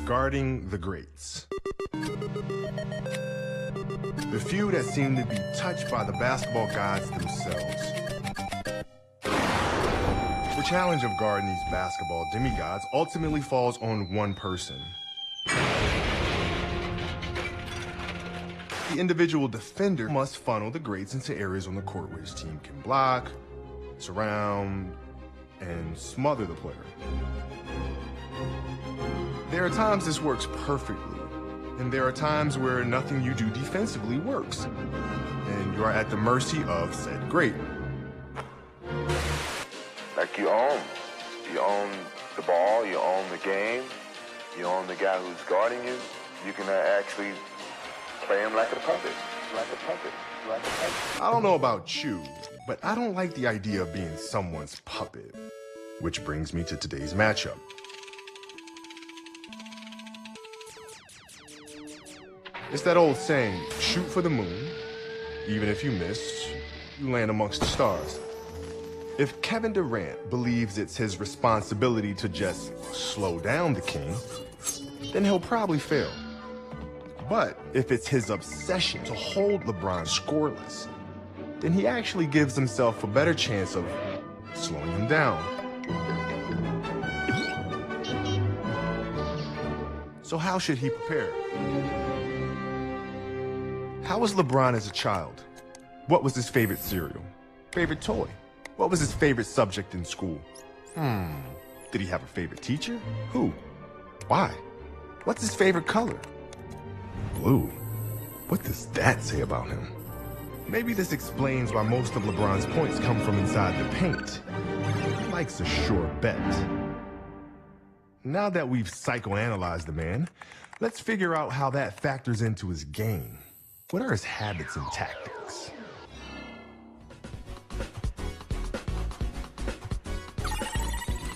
Guarding the greats. The few that seem to be touched by the basketball gods themselves. The challenge of guarding these basketball demigods ultimately falls on one person. The individual defender must funnel the greats into areas on the court where his team can block, surround, and smother the player. There are times this works perfectly, and there are times where nothing you do defensively works, and you are at the mercy of said great. Like you own the ball, you own the game, you own the guy who's guarding you. You can actually play him like a puppet, like a puppet, like a puppet. I don't know about you, but I don't like the idea of being someone's puppet. Which brings me to today's matchup. It's that old saying, shoot for the moon. Even if you miss, you land amongst the stars. If Kevin Durant believes it's his responsibility to just slow down the king, then he'll probably fail. But if it's his obsession to hold LeBron scoreless, then he actually gives himself a better chance of slowing him down. So how should he prepare? How was LeBron as a child? What was his favorite cereal? Favorite toy? What was his favorite subject in school? Did he have a favorite teacher? Who? Why? What's his favorite color? Blue. What does that say about him? Maybe this explains why most of LeBron's points come from inside the paint. He likes a sure bet. Now that we've psychoanalyzed the man, let's figure out how that factors into his game. What are his habits and tactics?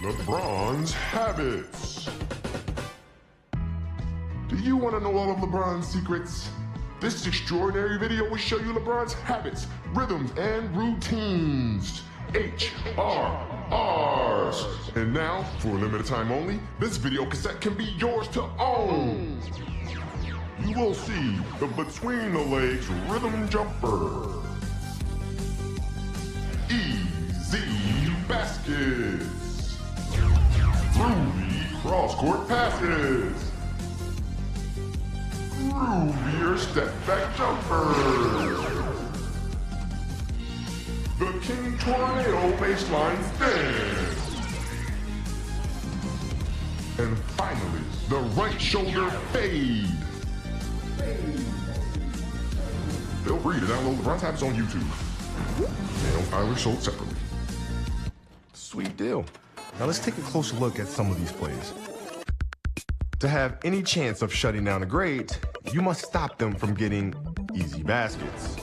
LeBron's habits. Do you want to know all of LeBron's secrets? This extraordinary video will show you LeBron's habits, rhythms, and routines. HRRs. And now, for a limited time only, this video cassette can be yours to own. You will see the between the legs rhythm jumper. Easy baskets. Groovy cross-court passes. Groovier step-back jumpers. The King Tornado baseline stand. And finally, the right shoulder fade. Feel free to download LeBron's habits on YouTube. Nail filer sold separately. Sweet deal. Now let's take a closer look at some of these plays. To have any chance of shutting down a great, you must stop them from getting easy baskets.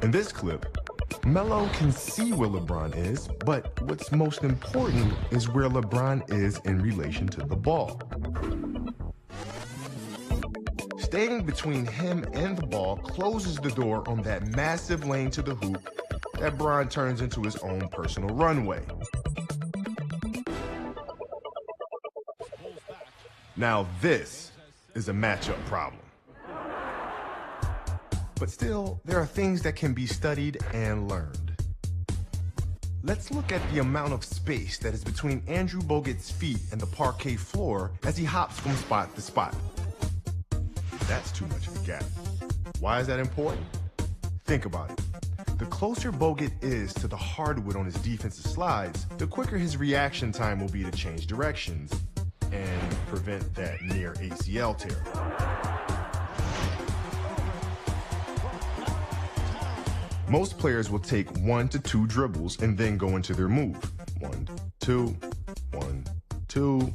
In this clip, Melo can see where LeBron is, but what's most important is where LeBron is in relation to the ball. Staying between him and the ball closes the door on that massive lane to the hoop that Bron turns into his own personal runway. Now this is a matchup problem. But still, there are things that can be studied and learned. Let's look at the amount of space that is between Andrew Bogut's feet and the parquet floor as he hops from spot to spot. That's too much of a gap. Why is that important? Think about it. The closer Bogut is to the hardwood on his defensive slides, the quicker his reaction time will be to change directions and prevent that near ACL tear. Most players will take 1 to 2 dribbles and then go into their move. 1, 2, 1, 2.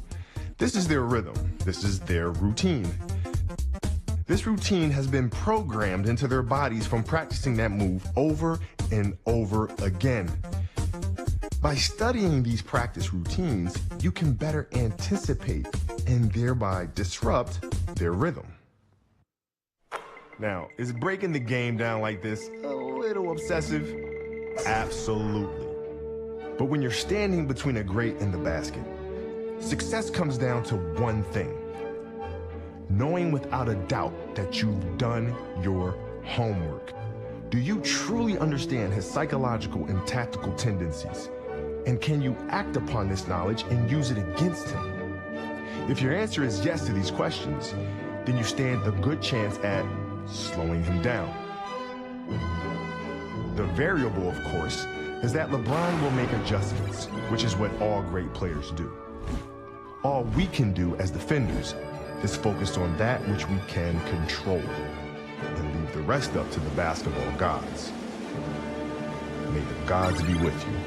This is their rhythm. This is their routine. This routine has been programmed into their bodies from practicing that move over and over again. By studying these practice routines, you can better anticipate and thereby disrupt their rhythm. Now, is breaking the game down like this a little obsessive? Absolutely. But when you're standing between a great and the basket, success comes down to one thing: knowing without a doubt that you've done your homework. Do you truly understand his psychological and tactical tendencies? And can you act upon this knowledge and use it against him? If your answer is yes to these questions, then you stand a good chance at slowing him down. The variable, of course, is that LeBron will make adjustments, which is what all great players do. All we can do as defenders is focus on that which we can control and leave the rest up to the basketball gods. May the gods be with you.